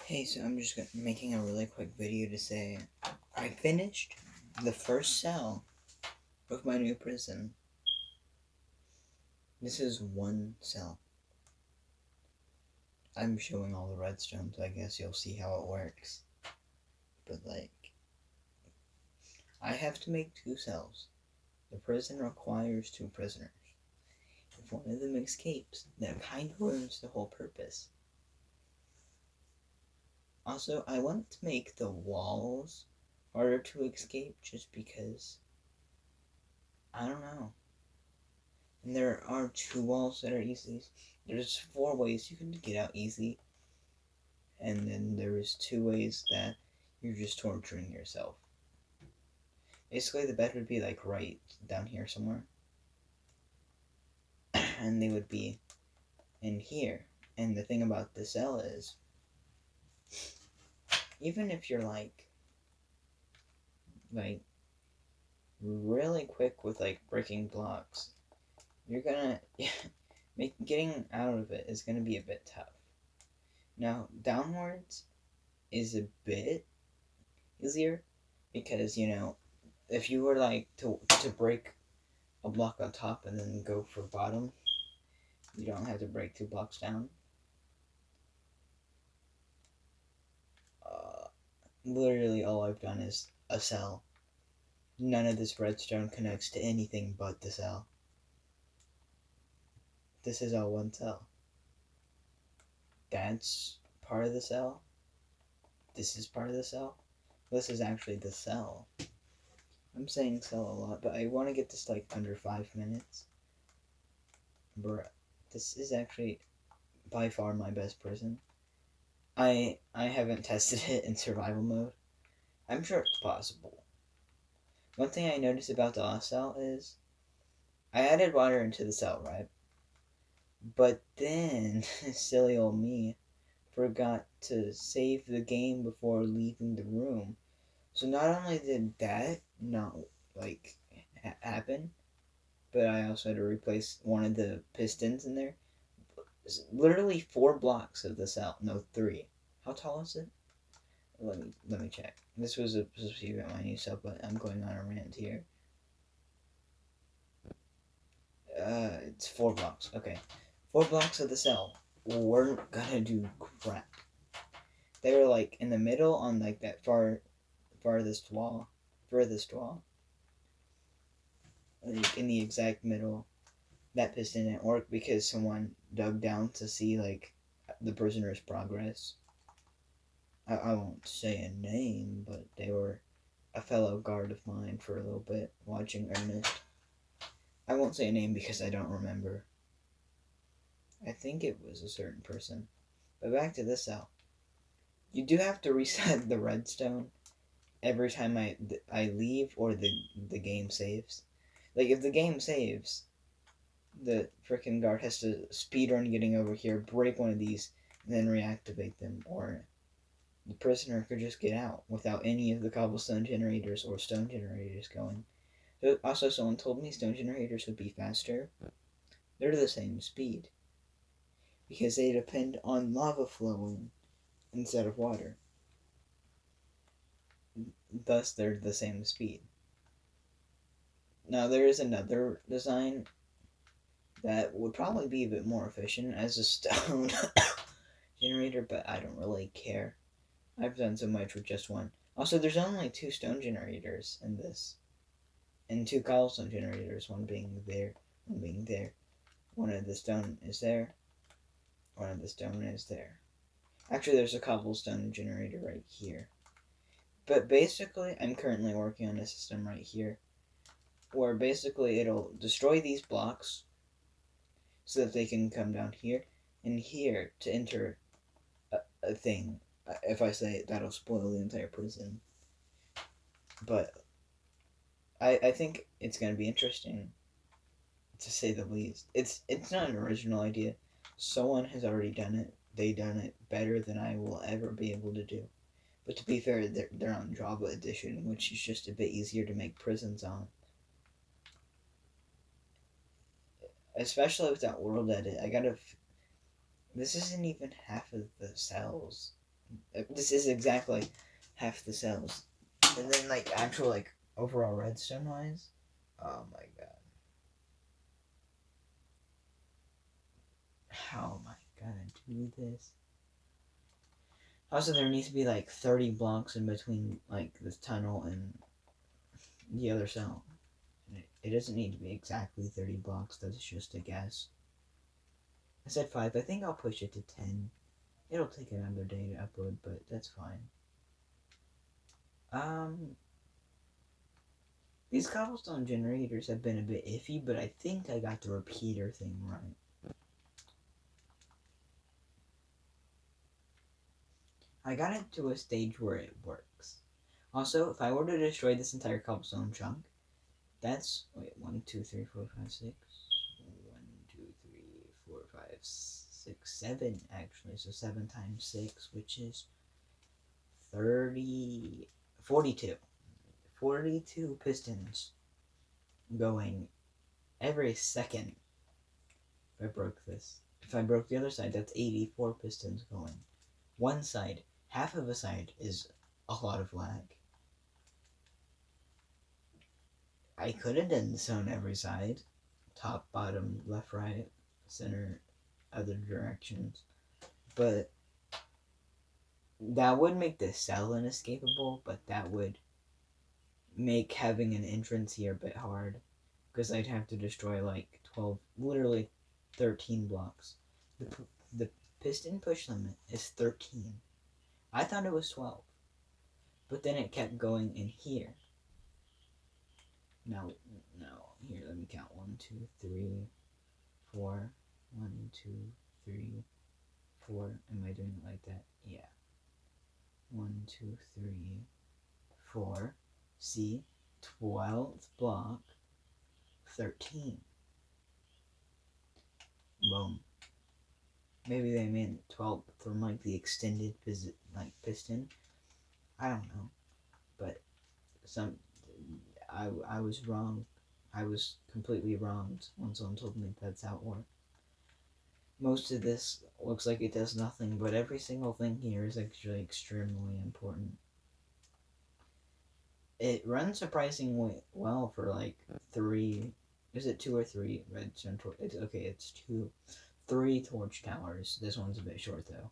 Hey, so I'm just making a really quick video to say I finished the first cell of my new prison. This is one cell. I'm showing all the redstone, so I guess you'll see how it works. But, I have to make 2 cells. The prison requires 2 prisoners. If one of them escapes, that kind of ruins the whole purpose. Also, I want to make the walls harder to escape just because, I don't know. And there are 2 walls that are easy. There's 4 ways you can get out easy. And then there's 2 ways that you're just torturing yourself. Basically, the bed would be like right down here somewhere. And they would be in here. And the thing about the cell is, even if you're like really quick with breaking blocks, you're gonna getting out of it is gonna be a bit tough. Now, downwards is a bit easier because if you were to break a block on top and then go for bottom, you don't have to break 2 blocks down. Literally all I've done is a cell. None of this redstone connects to anything but the cell. This is all one cell. That's part of the cell. This is part of the cell. This is actually the cell. I'm saying cell a lot, but I want to get this under 5 minutes. Bruh, this is actually by far my best prison. I haven't tested it in survival mode. I'm sure it's possible. One thing I noticed about the last cell is I added water into the cell, right? But then silly old me forgot to save the game before leaving the room. So not only did that not happen, but I also had to replace one of the pistons in there. It's literally 4 blocks of the cell. No, 3. How tall is it? Let me check. This was supposed to be about my new cell, but I'm going on a rant here. It's 4 blocks. Okay, 4 blocks of the cell weren't gonna do crap. They were in the middle on that furthest wall, in the exact middle. That piston didn't work because someone dug down to see the prisoner's progress. I won't say a name, but they were a fellow guard of mine for a little bit, watching Ernest. I won't say a name because I don't remember. I think it was a certain person. But back to this cell. You do have to reset the redstone every time I leave or the game saves. If the game saves, the frickin' guard has to speedrun getting over here, break one of these, and then reactivate them, or the prisoner could just get out without any of the cobblestone generators or stone generators going. Also, someone told me stone generators would be faster. They're the same speed because they depend on lava flowing instead of water. Thus, they're the same speed. Now, there is another design that would probably be a bit more efficient as a stone generator, but I don't really care. I've done so much with just one. Also, there's only 2 stone generators in this. And 2 cobblestone generators, one being there, one being there. One of the stone is there, one of the stone is there. Actually, there's a cobblestone generator right here. But basically, I'm currently working on a system right here where basically it'll destroy these blocks so that they can come down here and here to enter a thing. If I say it, that'll spoil the entire prison. But I think it's going to be interesting, to say the least. It's not an original idea. Someone has already done it. They done it better than I will ever be able to do. But to be fair, they're on Java Edition, which is just a bit easier to make prisons on. Especially with that world edit, this isn't even half of the cells. This is exactly half the cells. And then, like, actual, like, overall redstone wise. Oh my god. How am I gonna do this? Also, there needs to be, like, 30 blocks in between, like, this tunnel and the other cell. It doesn't need to be exactly 30 blocks, that's just a guess. I said 5, I think I'll push it to 10. It'll take another day to upload, but that's fine. These cobblestone generators have been a bit iffy, but I think I got the repeater thing right. I got it to a stage where it works. Also, if I were to destroy this entire cobblestone chunk, that's, wait, 1, 2, 3, 4, 5, 6. 1, 2, 3, 4, 5, 6, 7, actually. So 7 times 6, which is 30, 42. 42 pistons going every second if I broke this. If I broke the other side, that's 84 pistons going. One side, half of a side is a lot of lag. I could have done this on every side. Top, bottom, left, right, center, other directions. But that would make the cell inescapable, but that would make having an entrance here a bit hard. Because I'd have to destroy like 12, literally 13 blocks. The piston push limit is 13. I thought it was 12. But then it kept going in here. No, here, let me count. 1, 2, 3, 4. 1, 2, 3, 4. Am I doing it like that? Yeah. 1, 2, 3, 4. See? 12th block. 13. Boom. Maybe they meant 12 from like the extended piston. I don't know. But I was wrong. I was completely wronged when someone told me that's how it worked. Most of this looks like it does nothing, but every single thing here is actually extremely important. It runs surprisingly well for like 3. Is it 2 or 3 redstone torch? It's 2. 3 torch towers. This one's a bit short though.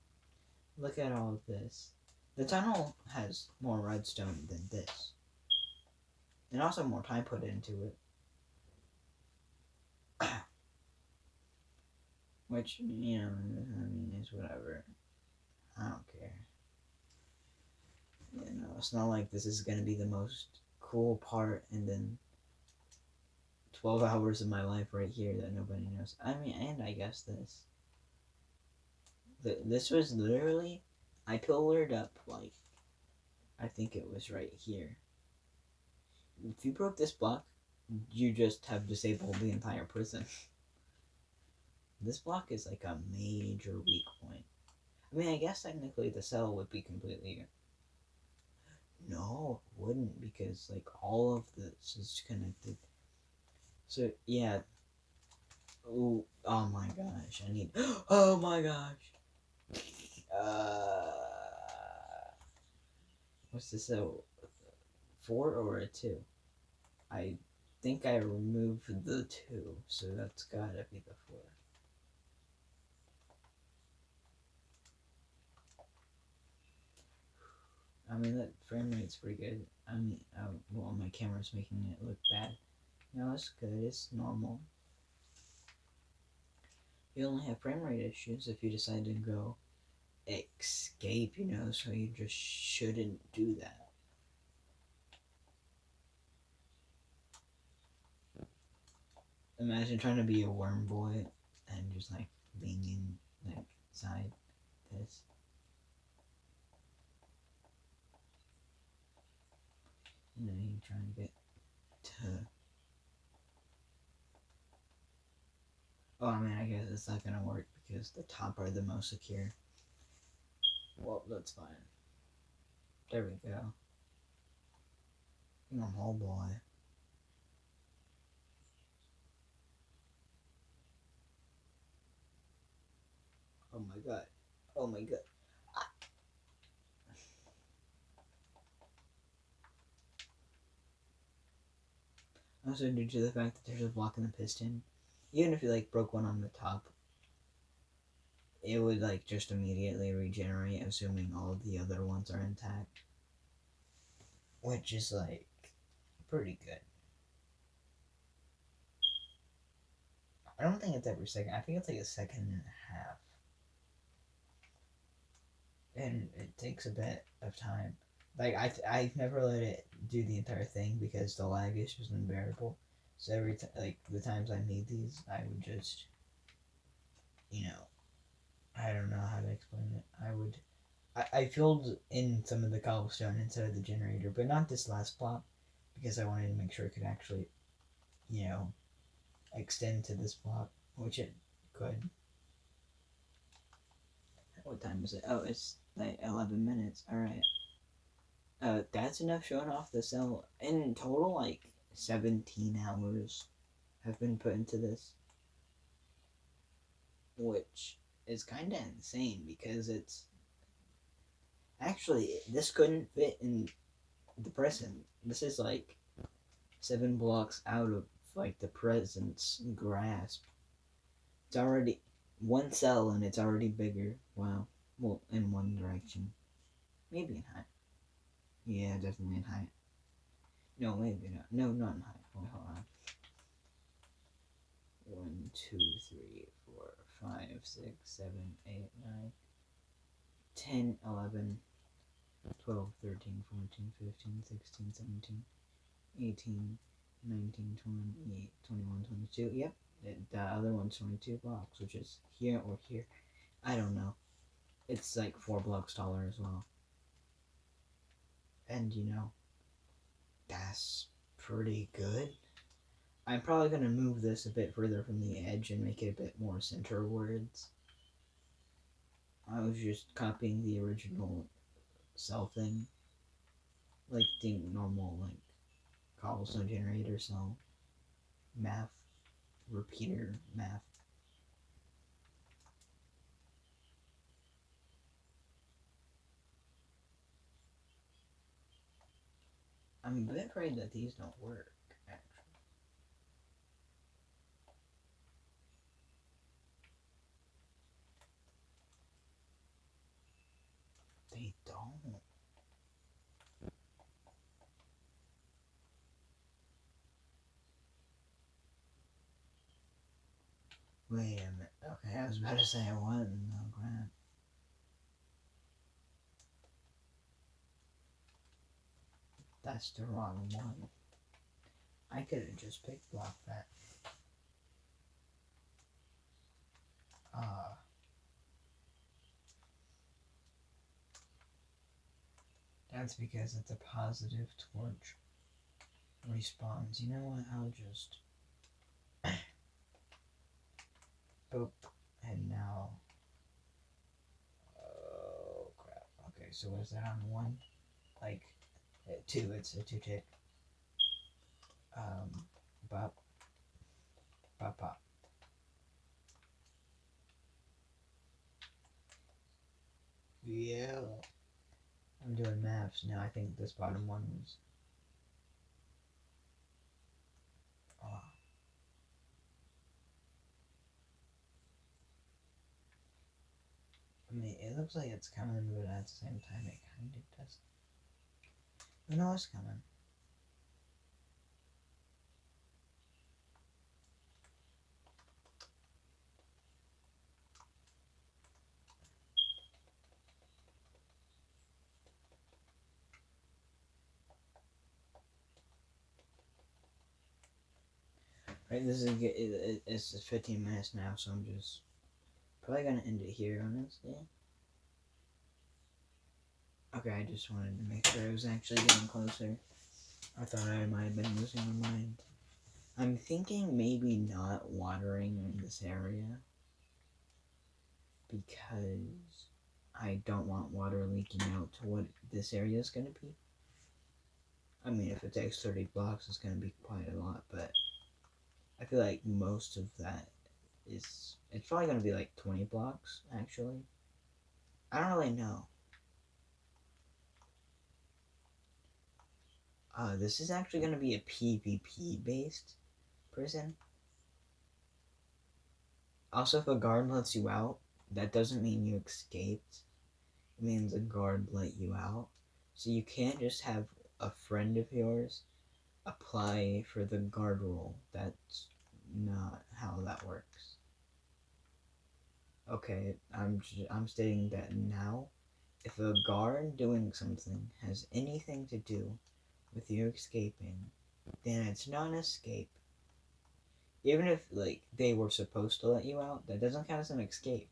Look at all of this. The tunnel has more redstone than this. And also more time put into it. Which, you know, I mean, is whatever. I don't care. You know, it's not like this is going to be the most cool part and then 12 hours of my life right here that nobody knows. I mean, and I guess this. This was literally, I pillared up, like, I think it was right here. If you broke this block, you just have disabled the entire prison. This block is like a major weak point. I mean, I guess technically the cell would be completely... No, it wouldn't, because like all of this is connected. So yeah. Ooh, oh my gosh, I need... Oh my gosh. What's this? A 4 or a 2? I think I removed the 2, so that's gotta be the 4. I mean, that frame rate's pretty good. I mean, well, my camera's making it look bad. No, it's good. It's normal. You only have frame rate issues if you decide to go escape, you know, so you just shouldn't do that. Imagine trying to be a worm boy and just like being in like inside this. You know, you're trying to get to... Oh, I mean, I guess it's not gonna work because the top are the most secure. Well, that's fine. There we go. I'm a whole boy. Oh my god. Oh my god. Also due to the fact that there's a block in the piston. Even if you like broke one on the top, it would like just immediately regenerate, assuming all of the other ones are intact. Which is like pretty good. I don't think it's every second. I think it's like a second and a half. And it takes a bit of time. Like I've never let it do the entire thing because the lag is just unbearable. So every like the times I made these, I would just, you know, I don't know how to explain it. I filled in some of the cobblestone inside of the generator, but not this last block because I wanted to make sure it could actually, you know, extend to this block, which it could. What time is it? Oh, it's like 11 minutes. All right. That's enough showing off the cell. In total, like 17 hours have been put into this, which is kind of insane because it's actually this couldn't fit in the present. This is like 7 blocks out of like the present's grasp. It's already one cell and it's already bigger. Wow. Well, in one direction, maybe in height. Yeah, definitely in height. No, maybe not. No, not in height. Wait, hold on. 1, 2, 3, 4, 5, 6, 7, 8, 9, 10, 11, 12, 13, 14, 15, 16, 17, 18, 19, 20, 21, 22. Yep, the other one's 22 blocks, which is here or here. I don't know. It's like 4 blocks taller as well. And you know, that's pretty good. I'm probably going to move this a bit further from the edge and make it a bit more centerwards. I was just copying the original cell thing, like the normal like cobblestone generator cell math, repeater math. I'm a bit afraid that these don't work, actually. They don't. Wait a minute. Okay, I was about to say what? No, crap. That's the wrong one. I could have just picked block that. That's because it's a positive torch respawns. You know what? I'll just boop, and now. Oh crap. Okay, so was that on 1? Like 2? It's a 2 tick. Bop, bop, bop. Yeah. I'm doing maps now. I think this bottom one was. Oh. I mean, it looks like it's coming, but at the same time, it kind of doesn't. You know it's coming. Right, this is it's 15 minutes now, so I'm just probably gonna end it here, honestly. Okay, I just wanted to make sure I was actually getting closer. I thought I might have been losing my mind. I'm thinking maybe not watering this area because I don't want water leaking out to what this area is going to be. I mean, if it takes 30 blocks, it's going to be quite a lot, but I feel like most of that is. It's probably going to be like 20 blocks, actually. I don't really know. This is actually going to be a PvP based prison. Also, if a guard lets you out, that doesn't mean you escaped. It means a guard let you out. So you can't just have a friend of yours apply for the guard role. That's not how that works. Okay, I'm stating that now. If a guard doing something has anything to do with you escaping, then it's not an escape. Even if like they were supposed to let you out, that doesn't count as an escape.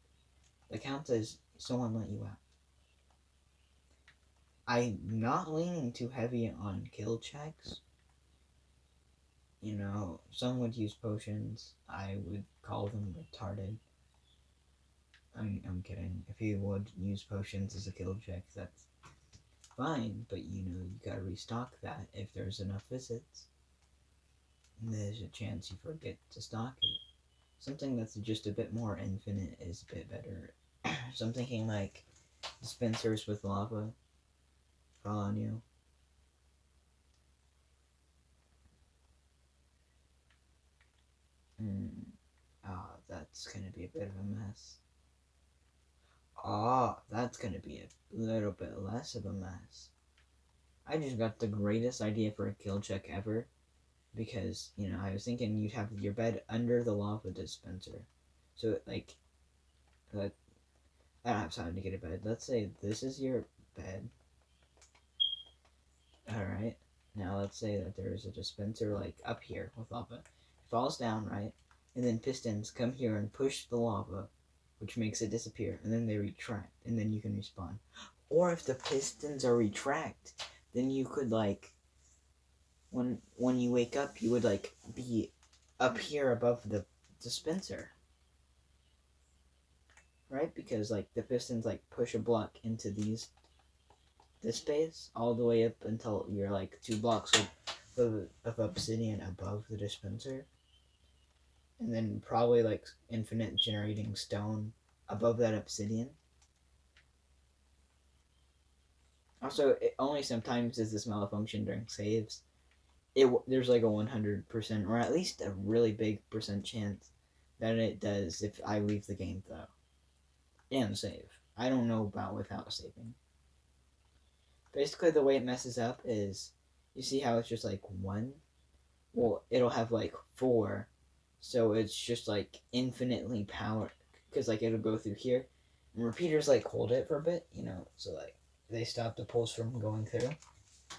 That counts as someone let you out. I'm not leaning too heavy on kill checks. You know, some would use potions. I would call them retarded. I'm kidding. If you would use potions as a kill check, that's fine. But you know, you gotta restock that if there's enough visits. And there's a chance you forget to stock it. Something that's just a bit more infinite is a bit better. So I'm thinking like dispensers with lava fall on you. That's gonna be a bit of a mess. That's gonna be a little bit less of a mess. I just got the greatest idea for a kill check ever. Because, you know, I was thinking you'd have your bed under the lava dispenser. So, like, I don't have time to get a bed. Let's say this is your bed. Alright. Now let's say that there's a dispenser, like, up here with lava. It falls down, right? And then pistons come here and push the lava, which makes it disappear. And then they retract. And then you can respawn. Or if the pistons are retract, then you could, like, when you wake up, you would, like, be up here above the dispenser. Right? Because, like, the pistons, like, push a block into this space all the way up until you're, like, 2 blocks of obsidian above the dispenser. And then probably, like, infinite generating stone above that obsidian. Also, it only sometimes does this malfunction during saves. There's, like, a 100%, or at least a really big percent chance that it does if I leave the game, though. And save. I don't know about without saving. Basically, the way it messes up is, you see how it's just like 1? Well, it'll have like 4, so it's just like infinitely powered, because like it'll go through here, and repeaters like hold it for a bit, you know, so like they stop the pulse from going through,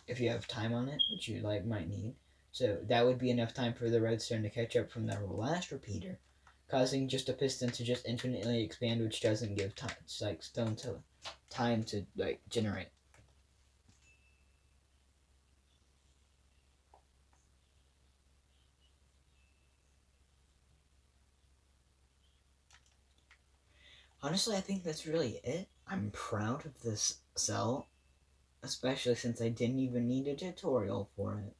if you have time on it, which you like might need. So that would be enough time for the redstone to catch up from the last repeater, causing just a piston to just infinitely expand, which doesn't give time, it's like stone to time to like generate. Honestly, I think that's really it. I'm proud of this cell, especially since I didn't even need a tutorial for it.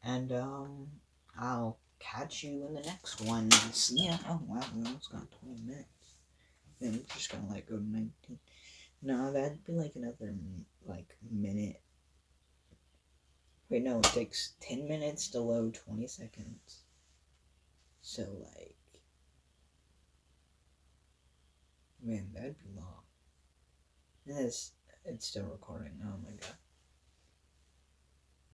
And, I'll catch you in the next one. See ya. Oh, wow, we almost got 20 minutes. Then we're just gonna go to 19. No, that'd be like another, like, minute. Wait, no, it takes 10 minutes to load 20 seconds. So, like, man, that'd be long. And it's still recording. Oh my god.